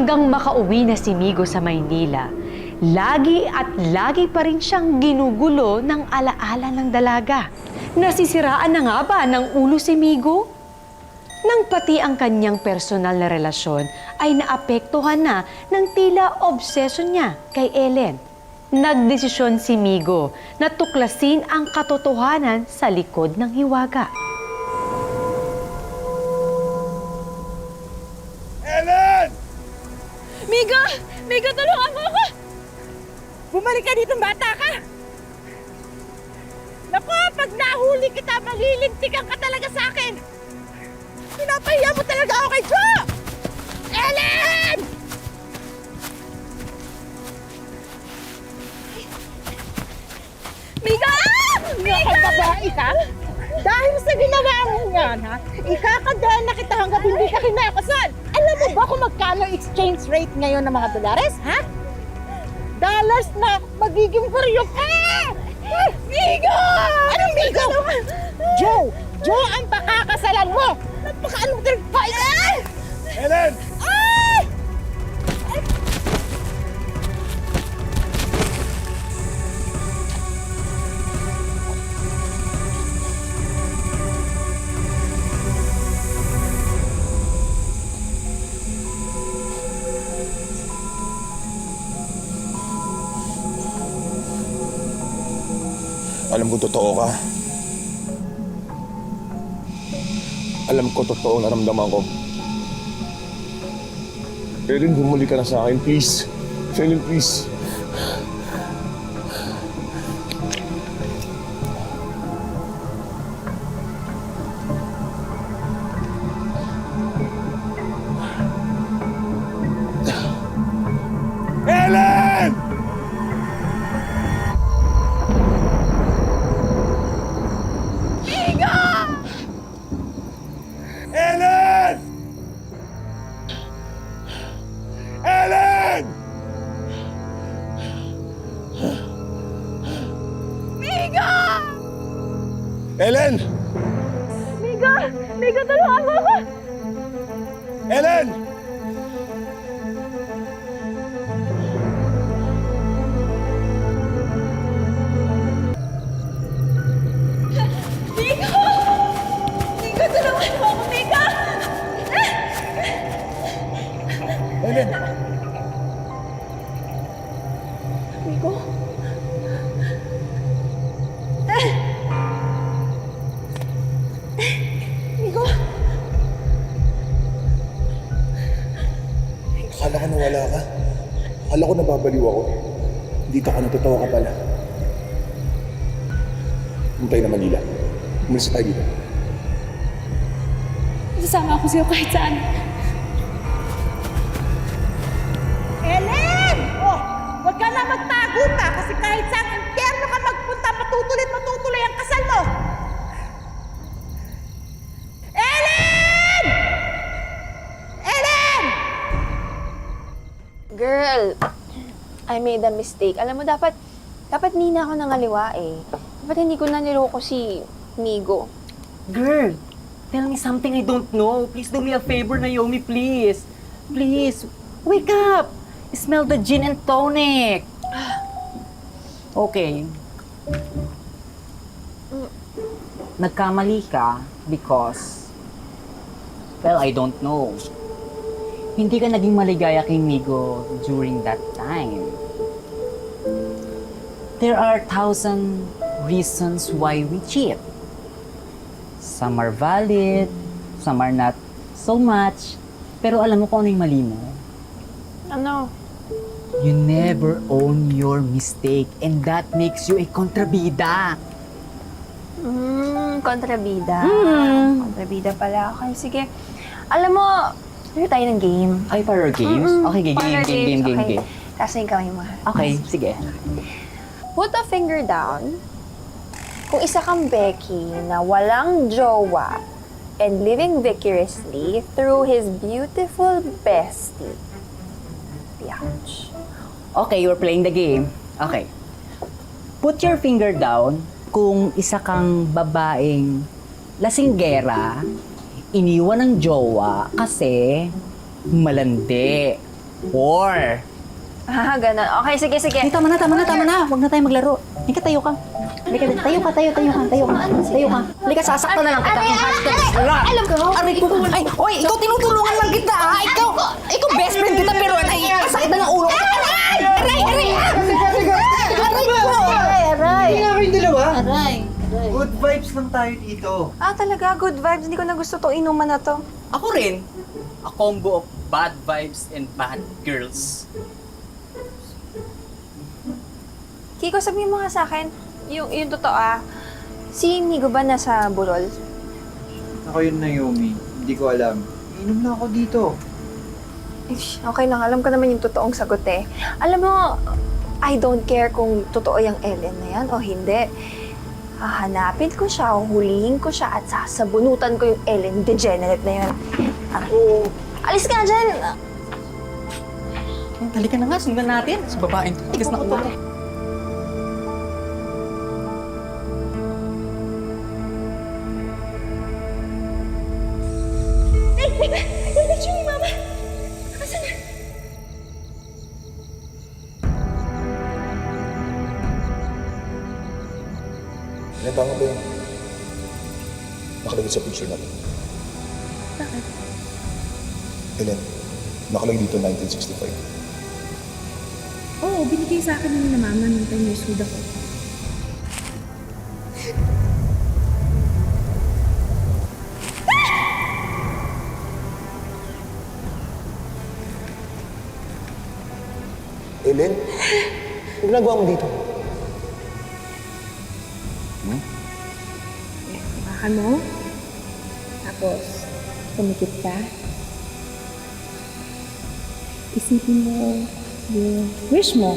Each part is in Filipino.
Hanggang makauwi na si Migo sa Maynila, lagi at lagi pa rin siyang ginugulo ng alaala ng dalaga. Nasisiraan na nga ba ng ulo si Migo? Nang pati ang kanyang personal na relasyon ay naapektuhan na ng tila obsession niya kay Ellen. Nagdesisyon si Migo na tuklasin ang katotohanan sa likod ng hiwaga. Ellen! Migo! Migo, tulungan mo ako! Bumalik ka dito, bata ka! Naku, pag nahuli kita, malilintikan ka talaga sa akin! Pinapahiya mo talaga ako kay Joe! Ellen! Migo! Migo! Babae ka? Dahil sa ginawa mo yan, ha? Ikakadaan na kita hanggang hindi ka kinakasal! Alam mo ba kung magkano exchange rate ngayon ng mga dolares, ha? Dollars na magiging baryo ka! Migo! Anong Migo? Joe! Joe ang pakakasalan mo! Napaka-ano mo talaga? Ellen! Ay! Alam ko totoo ka. Alam ko totoo ang naramdaman ko. Ellen, bumalik ka na sa akin, please. Ellen, please. Ellen! Ellen! Ellen! Migo! Ellen! Migo! Migo, tulungan mo ako! Ellen! Migo! Migo, tulungan mo ako, Migo! Ellen! Migo? Migo? Akala ko nawala ka. Akala ko nababaliw ako. Dito ka natatawa ka pala. Puntay na Manila. Umalis tayo dito. Sasama ako sa'yo kahit saan. Ellen! Oh, huwag ka na magtago pa kasi kahit saan impyerno ka magpunta, matutuloy ang kasal mo! Ellen! Ellen! Girl, I made a mistake. Alam mo, dapat Nina ako nangaliwa eh. Dapat hindi ko na niloko si Migo. Girl, tell me something I don't know. Please do me a favor, Naomi, please. Please, wake up! Smell the gin and tonic. Okay. Nagkamali ka because, well, I don't know. Hindi ka naging maligaya kay Migo during that time. There are 1,000 reasons why we cheat. Some are valid, some are not so much. Pero alam mo kung ano yung mali mo? Ano? You never own your mistake and that makes you a kontrabida. Kontrabida. Kontrabida pala. Okay, sige. Alam mo, laro tayo ng game. Ay, para games? Okay, Parlor games, okay. game. Taas na yung kamay mo. Okay, sige. Put a finger down. Kung isa kang Becky na walang jowa and living vicariously through his beautiful bestie. Biatch. Okay, we're playing the game. Okay. Put your finger down kung isa kang babaeng lasinggera, iniwan ng jowa kasi malandi. War. Ah, ganun. Okay, sige, sige. Ay, tama na. Huwag na tayo maglaro. Halika, tayo ka. Halika, tayo ka. Halika, sasaktan na lang kita. Alam ko. Aray ko. Ay, oy, ikaw tinutulungan lang kita, ha? Ikaw best friend kita, pero sakit na ng ulo ko. Aray! Aray ko! Hindi nga kayong dalawa. Aray. Good vibes lang tayo dito. Ah, talaga? Good vibes. Hindi ko na gusto to inuman na to. Ako rin. A combo of bad vibes and bad girls. Kiko, sabihin mo nga sa akin, yung totoo si Migo ba nasa Burol? Ako yun, Naomi. Hindi ko alam. Inom na ako dito. Ish, okay lang, alam ko naman yung totoong sagot eh. Alam mo, I don't care kung totoo yung Ellen na yan o hindi. Hahanapin ko siya, huhulihin ko siya at sasabunutan ko yung Ellen degenerate na yun. Alis ka na dyan! Halika na nga, sundan natin. Sa babaeng to, tigas na ulo. Ano tama ba yun? Nakalagay sa picture natin. Bakit? Ellen, nakalagay dito 1965. Oo, binigay sa akin ng mama nung 10 years old ako. Ellen, ano ginagawa mo dito? Baka mo, tapos tumikit ka. Isipin mo yung wish mo.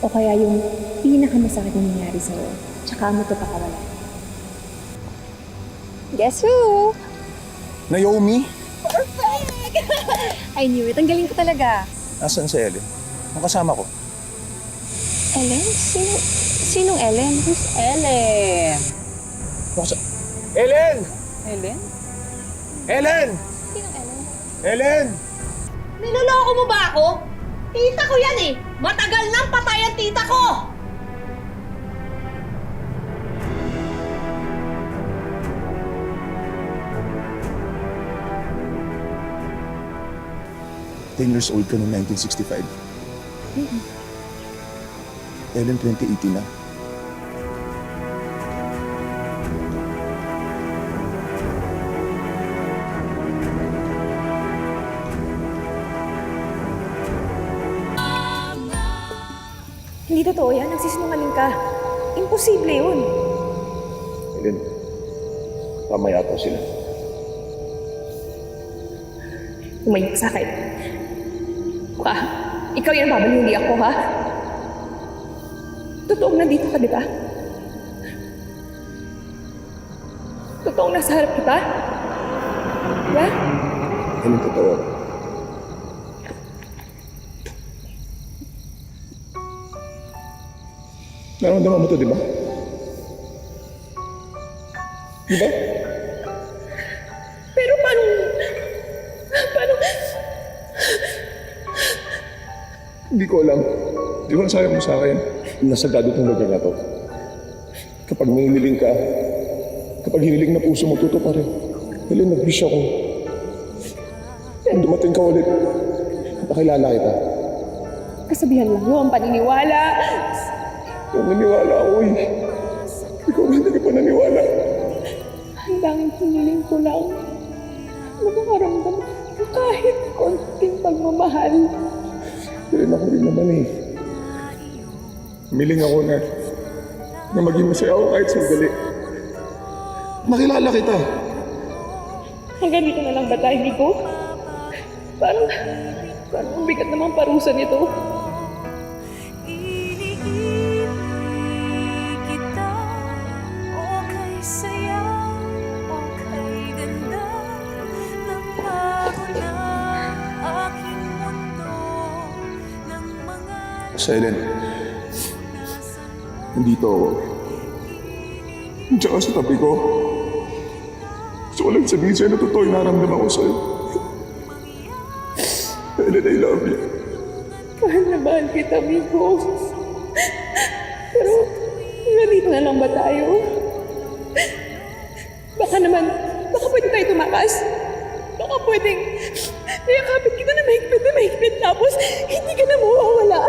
O kaya yung pinakamasakit na nangyari sa'yo. Tsaka mo ito pakawala. Guess who? Naomi? I knew it. Ang galing ko talaga. Nasaan si Ellen? Ang kasama ko. Ellen? Sinong Ellen? Who's Ellen? Ellen! Ellen? Ellen! Sinong Ellen? Ellen! Niloloko mo ba ako? Tita ko yan eh! Matagal nang patay ang tita ko! Ten years old ka noong 1965. Ellen, 2018 na. Hindi totoo yan. Nagsisinungaling ka. Imposible yun. Ellen, tama yata sila. Tumayo ka sa akin. Ka, ikaw yan babali, hindi ako, ha? Totoong nandito ka, di ba? Totoong nasa harap kita? Diba? Ellen, totoo. Nararamdaman mo to, di ba? Di ba? Pero paano? Hindi ko alam. Di ba nasabi mo sa akin? Nasagado itong lugar na to. Kapag hiniling ka, kapag hiniling na puso mo, tuto pa rin. Ellen, nag-wish ako. Kung dumating ka ulit, nakilala kita. Kasabihan lang yun, paniniwala. Kung naniwala ako eh. Ikaw hindi ka pa naniwala. Hanggang hiniling ko lang makakaramdam ng kahit konting pagmamahal. Ellen, ako rin naman eh. Miling ako na maging masaya ako kahit sandali. Nakilala kita. Hanggang dito na lang ba tayo, Nico? Parang ang bigat namang parusa nito. Sa Ellen, nandito ako. Diyan ka sa tabi ko. Gusto ko lang sabihin sa'yo na totoo yung naramdaman ko sa'yo. Ellen, and I love you. Mahal na mahal kita, Miko. Pero, ganito na lang ba tayo? Baka pwede tayo tumakas. Baka pwedeng, niyakapit kita na mahigpit tapos hindi ka na mawawala.